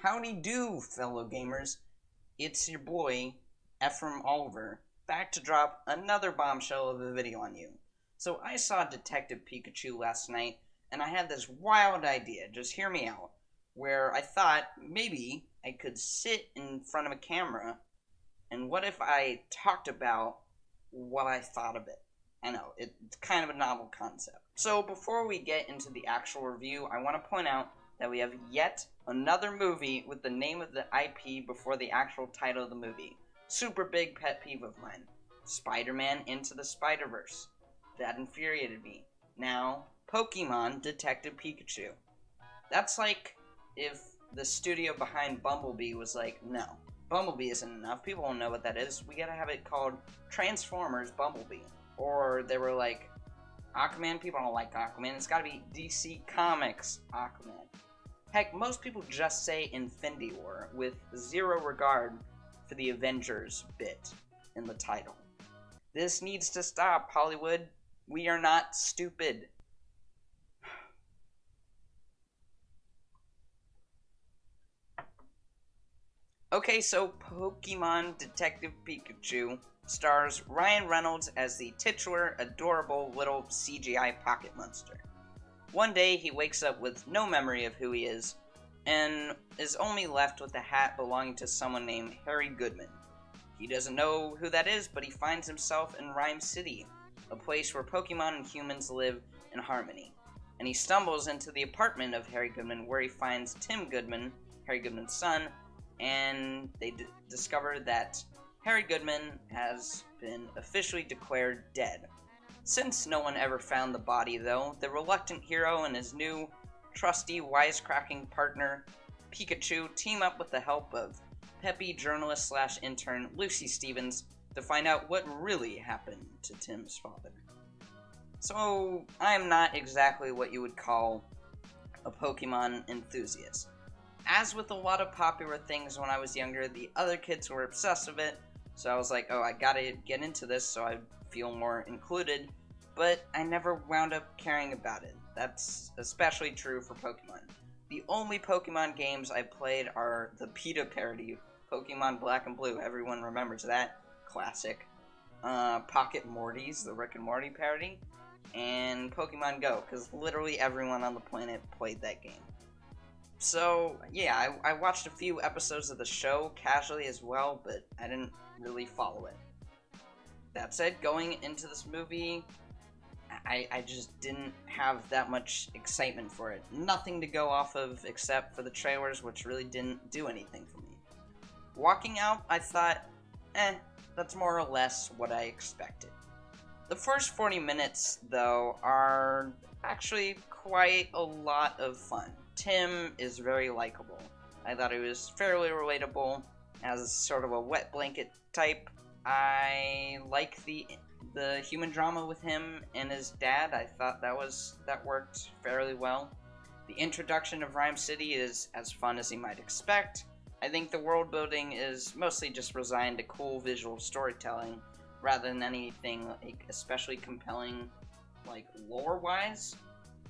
Howdy do, fellow gamers. It's your boy, Ephram Oliver, back to drop another bombshell of a video on you. So I saw Detective Pikachu last night, and I had this wild idea, just hear me out, where I thought maybe I could sit in front of a camera, and what if I talked about what I thought of it? I know, it's kind of a novel concept. So before we get into the actual review, I want to point out that we have yet another movie with the name of the IP before the actual title of the movie. Super big pet peeve of mine. Spider-Man Into the Spider-Verse. That infuriated me. Now, Pokémon Detective Pikachu. That's like if the studio behind Bumblebee was like, no, Bumblebee isn't enough. People don't know what that is. We gotta have it called Transformers Bumblebee. Or they were like, Aquaman, people don't like Aquaman. It's gotta be DC Comics Aquaman. Heck, most people just say Infinity War with zero regard for the Avengers bit in the title. This needs to stop, Hollywood. We are not stupid. Okay, so Pokémon Detective Pikachu stars Ryan Reynolds as the titular, adorable little CGI pocket monster. One day, he wakes up with no memory of who he is, and is only left with a hat belonging to someone named Harry Goodman. He doesn't know who that is, but he finds himself in Rhyme City, a place where Pokemon and humans live in harmony. And he stumbles into the apartment of Harry Goodman, where he finds Tim Goodman, Harry Goodman's son, and they discover that Harry Goodman has been officially declared dead. Since no one ever found the body, though, the reluctant hero and his new, trusty, wisecracking partner, Pikachu, team up with the help of peppy journalist/intern Lucy Stevens to find out what really happened to Tim's father. So, I'm not exactly what you would call a Pokemon enthusiast. As with a lot of popular things when I was younger, the other kids were obsessed with it, so I was like, oh, I gotta get into this so I feel more included, but I never wound up caring about it. That's especially true for Pokemon. The only Pokemon games I played are the PETA parody, Pokemon Black and Blue, everyone remembers that, classic. Pocket Morty's, the Rick and Morty parody, and Pokemon Go, because literally everyone on the planet played that game. So, yeah, I watched a few episodes of the show casually as well, but I didn't really follow it. That said, going into this movie, I just didn't have that much excitement for it. Nothing to go off of except for the trailers, which really didn't do anything for me. Walking out, I thought, that's more or less what I expected. The first 40 minutes, though, are actually quite a lot of fun. Tim is very likable. I thought he was fairly relatable as sort of a wet blanket type. I like the human drama with him and his dad. I thought that worked fairly well. The introduction of Rhyme City is as fun as you might expect. I think the world building is mostly just resigned to cool visual storytelling rather than anything like especially compelling, like lore-wise.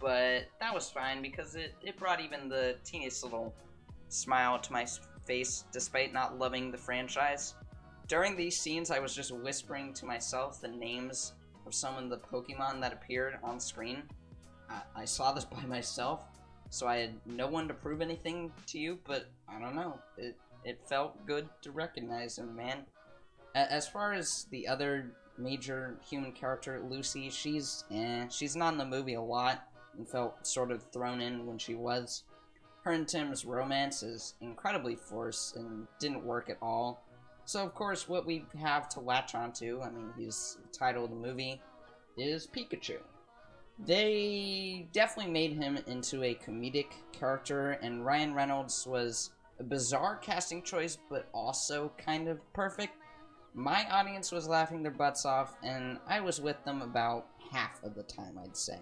But that was fine because it brought even the teeniest little smile to my face despite not loving the franchise. During these scenes, I was just whispering to myself the names of some of the Pokemon that appeared on screen. I saw this by myself, so I had no one to prove anything to you, but I don't know. It felt good to recognize him, man. As far as the other major human character, Lucy, she's not in the movie a lot and felt sort of thrown in when she was. Her and Tim's romance is incredibly forced and didn't work at all. So, of course, what we have to latch onto, I mean, he's the title of the movie, is Pikachu. They definitely made him into a comedic character, and Ryan Reynolds was a bizarre casting choice, but also kind of perfect. My audience was laughing their butts off, and I was with them about half of the time, I'd say.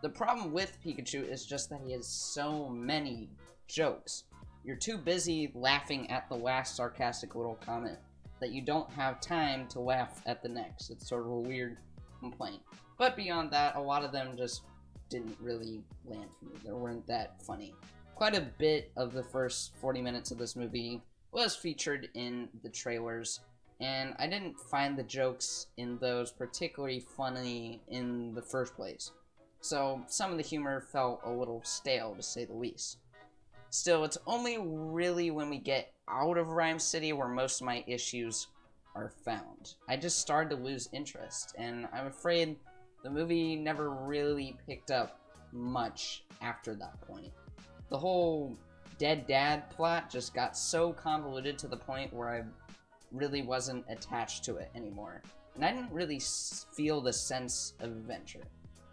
The problem with Pikachu is just that he has so many jokes. You're too busy laughing at the last sarcastic little comment that you don't have time to laugh at the next. It's sort of a weird complaint. But beyond that, a lot of them just didn't really land for me. They weren't that funny. Quite a bit of the first 40 minutes of this movie was featured in the trailers, and I didn't find the jokes in those particularly funny in the first place. So some of the humor felt a little stale, to say the least. Still, it's only really when we get out of Rhyme City where most of my issues are found. I just started to lose interest, and I'm afraid the movie never really picked up much after that point. The whole dead dad plot just got so convoluted to the point where I really wasn't attached to it anymore, and I didn't really feel the sense of adventure.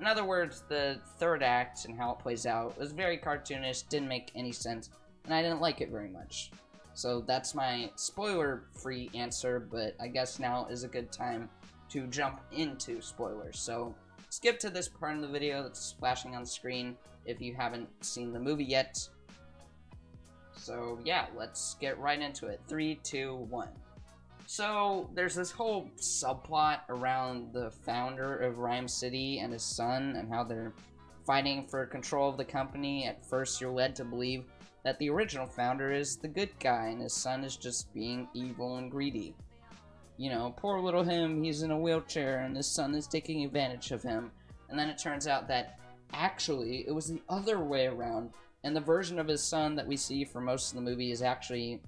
In other words, the third act and how it plays out was very cartoonish, didn't make any sense, and I didn't like it very much. So that's my spoiler-free answer, but I guess now is a good time to jump into spoilers. So skip to this part of the video that's flashing on the screen if you haven't seen the movie yet. So yeah, let's get right into it. 3, 2, 1. So there's this whole subplot around the founder of Rhyme City and his son and how they're fighting for control of the company. At first you're led to believe that the original founder is the good guy and his son is just being evil and greedy. You know, poor little him, he's in a wheelchair and his son is taking advantage of him. And then it turns out that actually it was the other way around, and the version of his son that we see for most of the movie is actually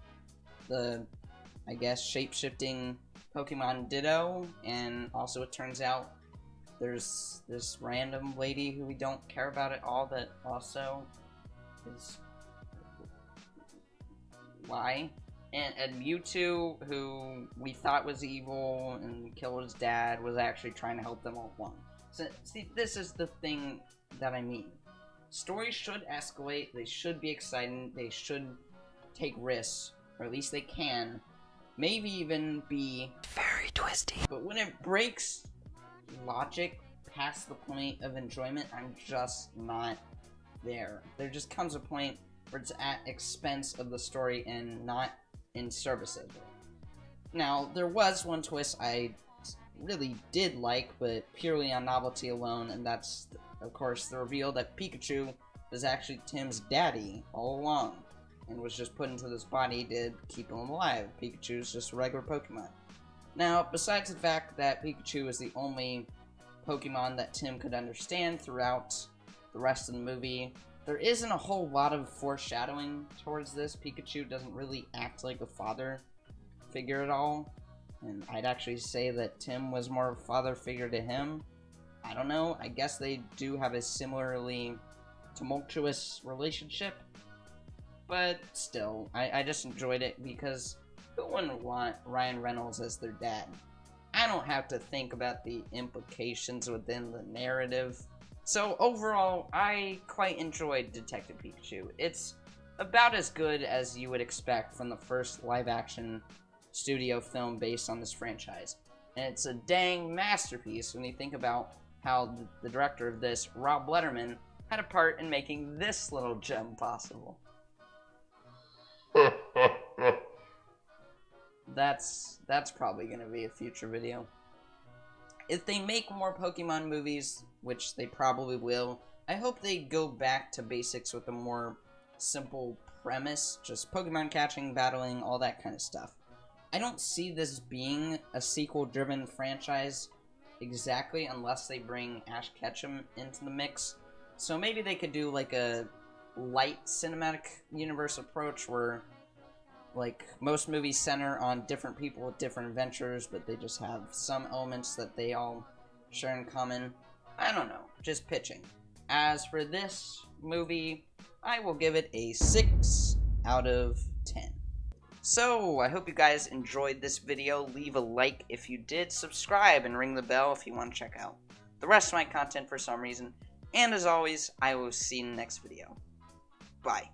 the, I guess, shape-shifting Pokemon Ditto. And also it turns out there's this random lady who we don't care about at all that also is why. And Mewtwo, who we thought was evil and killed his dad, was actually trying to help them all along. So, see, this is the thing that I mean. Stories should escalate, they should be exciting, they should take risks, or at least they can. Maybe even be very twisty. But when it breaks logic past the point of enjoyment, I'm just not there. There just comes a point where it's at expense of the story and not in service of it. Now, there was one twist I really did like, but purely on novelty alone, and that's, of course, the reveal that Pikachu was actually Tim's daddy all along, and was just put into this body to keep him alive. Pikachu's just a regular Pokemon. Now, besides the fact that Pikachu is the only Pokemon that Tim could understand throughout the rest of the movie, there isn't a whole lot of foreshadowing towards this. Pikachu doesn't really act like a father figure at all, and I'd actually say that Tim was more of a father figure to him. I don't know, I guess they do have a similarly tumultuous relationship, but still, I just enjoyed it because who wouldn't want Ryan Reynolds as their dad? I don't have to think about the implications within the narrative. So overall, I quite enjoyed Detective Pikachu. It's about as good as you would expect from the first live-action studio film based on this franchise. And it's a dang masterpiece when you think about how the director of this, Rob Letterman, had a part in making this little gem possible. That's probably going to be a future video. If they make more Pokemon movies, which they probably will, I hope they go back to basics with a more simple premise, just Pokemon catching, battling, all that kind of stuff. I don't see this being a sequel-driven franchise exactly unless they bring Ash Ketchum into the mix. So maybe they could do like a light cinematic universe approach where like most movies center on different people with different adventures, but they just have some elements that they all share in common. I don't know, just pitching. As for this movie, I will give it a 6 out of 10. So, I hope you guys enjoyed this video. Leave a like if you did, subscribe, and ring the bell if you want to check out the rest of my content for some reason. And as always, I will see you in the next video. Bye.